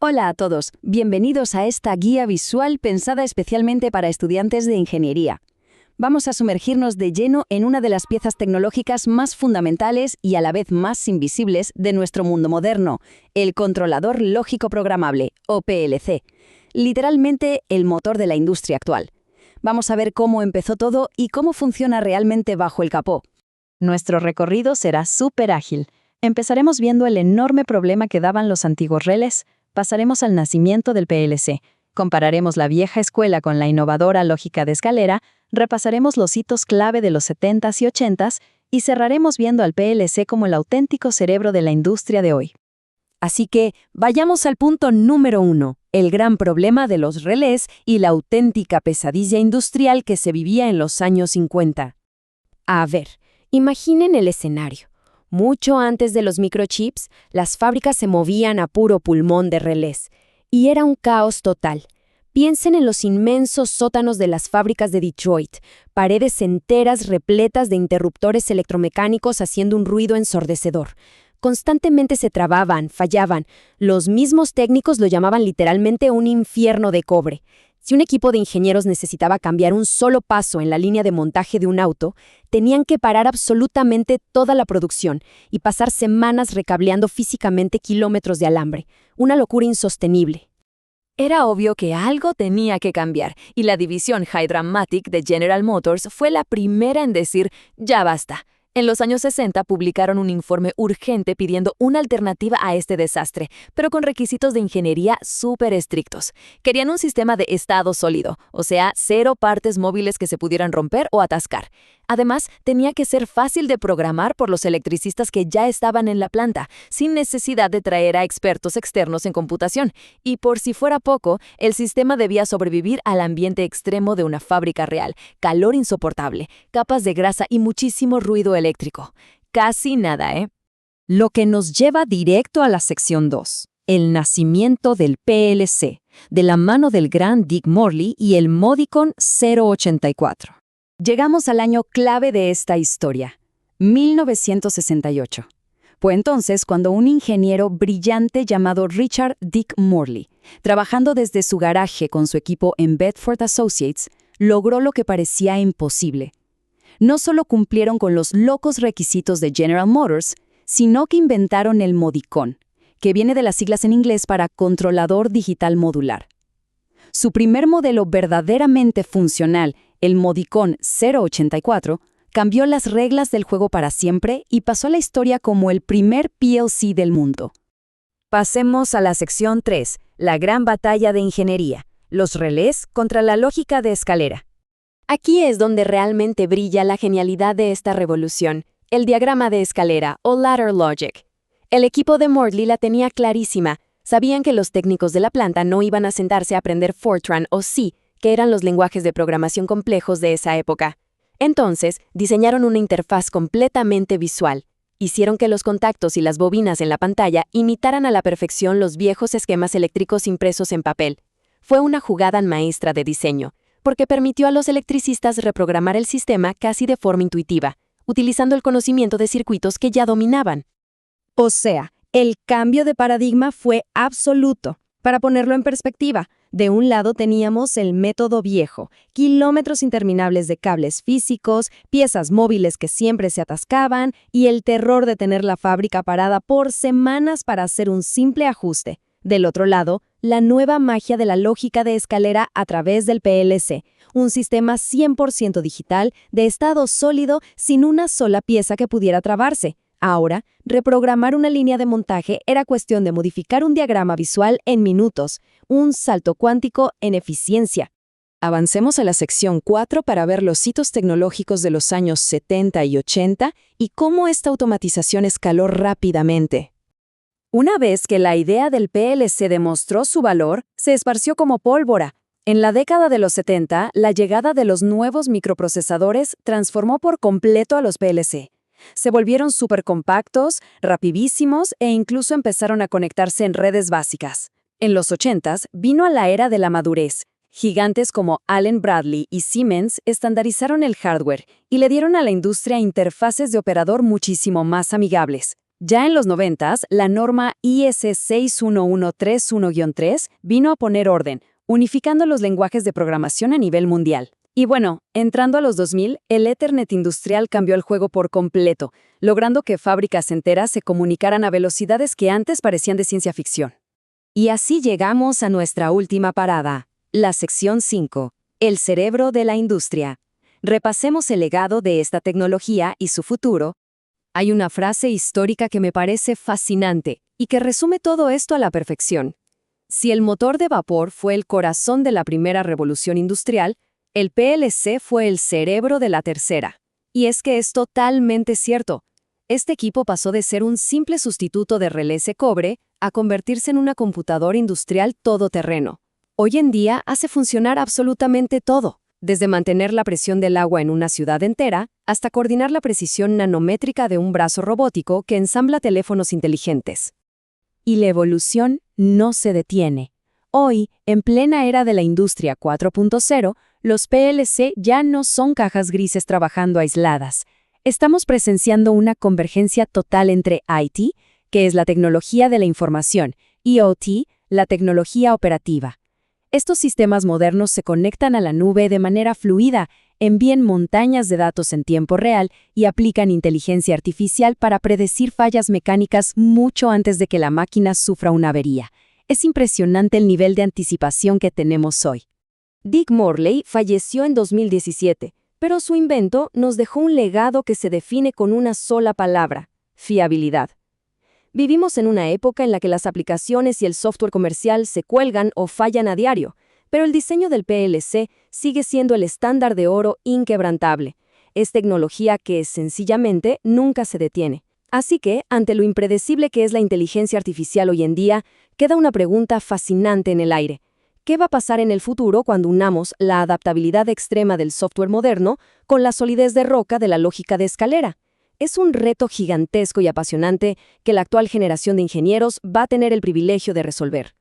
Hola a todos, bienvenidos a esta guía visual pensada especialmente para estudiantes de ingeniería. Vamos a sumergirnos de lleno en una de las piezas tecnológicas más fundamentales y a la vez más invisibles de nuestro mundo moderno, el controlador lógico programable, o PLC. Literalmente el motor de la industria actual. Vamos a ver cómo empezó todo y cómo funciona realmente bajo el capó. Nuestro recorrido será súper ágil. Empezaremos viendo el enorme problema que daban los antiguos relés, pasaremos al nacimiento del PLC, compararemos la vieja escuela con la innovadora lógica de escalera, repasaremos los hitos clave de los 70s y 80s y cerraremos viendo al PLC como el auténtico cerebro de la industria de hoy. Así que vayamos al punto número 1, el gran problema de los relés y la auténtica pesadilla industrial que se vivía en los años 50. A ver, imaginen el escenario. Mucho antes de los microchips, las fábricas se movían a puro pulmón de relés, y era un caos total. Piensen en los inmensos sótanos de las fábricas de Detroit, paredes enteras repletas de interruptores electromecánicos haciendo un ruido ensordecedor. Constantemente se trababan, fallaban. Los mismos técnicos lo llamaban literalmente un infierno de cobre. Si un equipo de ingenieros necesitaba cambiar un solo paso en la línea de montaje de un auto, tenían que parar absolutamente toda la producción y pasar semanas recableando físicamente kilómetros de alambre. Una locura insostenible. Era obvio que algo tenía que cambiar, y la división Hydra-Matic de General Motors fue la primera en decir, ya basta. En los años 60 publicaron un informe urgente pidiendo una alternativa a este desastre, pero con requisitos de ingeniería súper estrictos. Querían un sistema de estado sólido, o sea, 0 partes móviles que se pudieran romper o atascar. Además, tenía que ser fácil de programar por los electricistas que ya estaban en la planta, sin necesidad de traer a expertos externos en computación. Y por si fuera poco, el sistema debía sobrevivir al ambiente extremo de una fábrica real, calor insoportable, capas de grasa y muchísimo ruido eléctrico. Casi nada, ¿eh? Lo que nos lleva directo a la sección 2, el nacimiento del PLC, de la mano del gran Dick Morley y el Modicon 084. Llegamos al año clave de esta historia, 1968. Fue entonces cuando un ingeniero brillante llamado Richard Dick Morley, trabajando desde su garaje con su equipo en Bedford Associates, logró lo que parecía imposible. No solo cumplieron con los locos requisitos de General Motors, sino que inventaron el Modicon, que viene de las siglas en inglés para Controlador Digital Modular. Su primer modelo verdaderamente funcional, el Modicon 084, cambió las reglas del juego para siempre y pasó a la historia como el primer PLC del mundo. Pasemos a la sección 3, la gran batalla de ingeniería, los relés contra la lógica de escalera. Aquí es donde realmente brilla la genialidad de esta revolución, el diagrama de escalera o ladder logic. El equipo de Morley la tenía clarísima. Sabían que los técnicos de la planta no iban a sentarse a aprender Fortran o C, que eran los lenguajes de programación complejos de esa época. Entonces, diseñaron una interfaz completamente visual. Hicieron que los contactos y las bobinas en la pantalla imitaran a la perfección los viejos esquemas eléctricos impresos en papel. Fue una jugada maestra de diseño, porque permitió a los electricistas reprogramar el sistema casi de forma intuitiva, utilizando el conocimiento de circuitos que ya dominaban. O sea, el cambio de paradigma fue absoluto. Para ponerlo en perspectiva, de un lado teníamos el método viejo, kilómetros interminables de cables físicos, piezas móviles que siempre se atascaban y el terror de tener la fábrica parada por semanas para hacer un simple ajuste. Del otro lado, la nueva magia de la lógica de escalera a través del PLC, un sistema 100% digital, de estado sólido, sin una sola pieza que pudiera trabarse. Ahora, reprogramar una línea de montaje era cuestión de modificar un diagrama visual en minutos, un salto cuántico en eficiencia. Avancemos a la sección 4 para ver los hitos tecnológicos de los años 70 y 80 y cómo esta automatización escaló rápidamente. Una vez que la idea del PLC demostró su valor, se esparció como pólvora. En la década de los 70, la llegada de los nuevos microprocesadores transformó por completo a los PLC. Se volvieron supercompactos, rapidísimos e incluso empezaron a conectarse en redes básicas. En los 80s vino a la era de la madurez. Gigantes como Allen Bradley y Siemens estandarizaron el hardware y le dieron a la industria interfaces de operador muchísimo más amigables. Ya en los 90, la norma IS 61131-3 vino a poner orden, unificando los lenguajes de programación a nivel mundial. Y bueno, entrando a los 2000, el Ethernet industrial cambió el juego por completo, logrando que fábricas enteras se comunicaran a velocidades que antes parecían de ciencia ficción. Y así llegamos a nuestra última parada, la sección 5, el cerebro de la industria. Repasemos el legado de esta tecnología y su futuro. Hay una frase histórica que me parece fascinante y que resume todo esto a la perfección. Si el motor de vapor fue el corazón de la primera revolución industrial, el PLC fue el cerebro de la tercera. Y es que es totalmente cierto. Este equipo pasó de ser un simple sustituto de relés de cobre a convertirse en una computadora industrial todoterreno. Hoy en día hace funcionar absolutamente todo, desde mantener la presión del agua en una ciudad entera hasta coordinar la precisión nanométrica de un brazo robótico que ensambla teléfonos inteligentes. Y la evolución no se detiene. Hoy, en plena era de la industria 4.0, los PLC ya no son cajas grises trabajando aisladas. Estamos presenciando una convergencia total entre IT, que es la tecnología de la información, y OT, la tecnología operativa. Estos sistemas modernos se conectan a la nube de manera fluida, envían montañas de datos en tiempo real y aplican inteligencia artificial para predecir fallas mecánicas mucho antes de que la máquina sufra una avería. Es impresionante el nivel de anticipación que tenemos hoy. Dick Morley falleció en 2017, pero su invento nos dejó un legado que se define con una sola palabra: fiabilidad. Vivimos en una época en la que las aplicaciones y el software comercial se cuelgan o fallan a diario, pero el diseño del PLC sigue siendo el estándar de oro inquebrantable. Es tecnología que, sencillamente, nunca se detiene. Así que, ante lo impredecible que es la inteligencia artificial hoy en día, queda una pregunta fascinante en el aire. ¿Qué va a pasar en el futuro cuando unamos la adaptabilidad extrema del software moderno con la solidez de roca de la lógica de escalera? Es un reto gigantesco y apasionante que la actual generación de ingenieros va a tener el privilegio de resolver.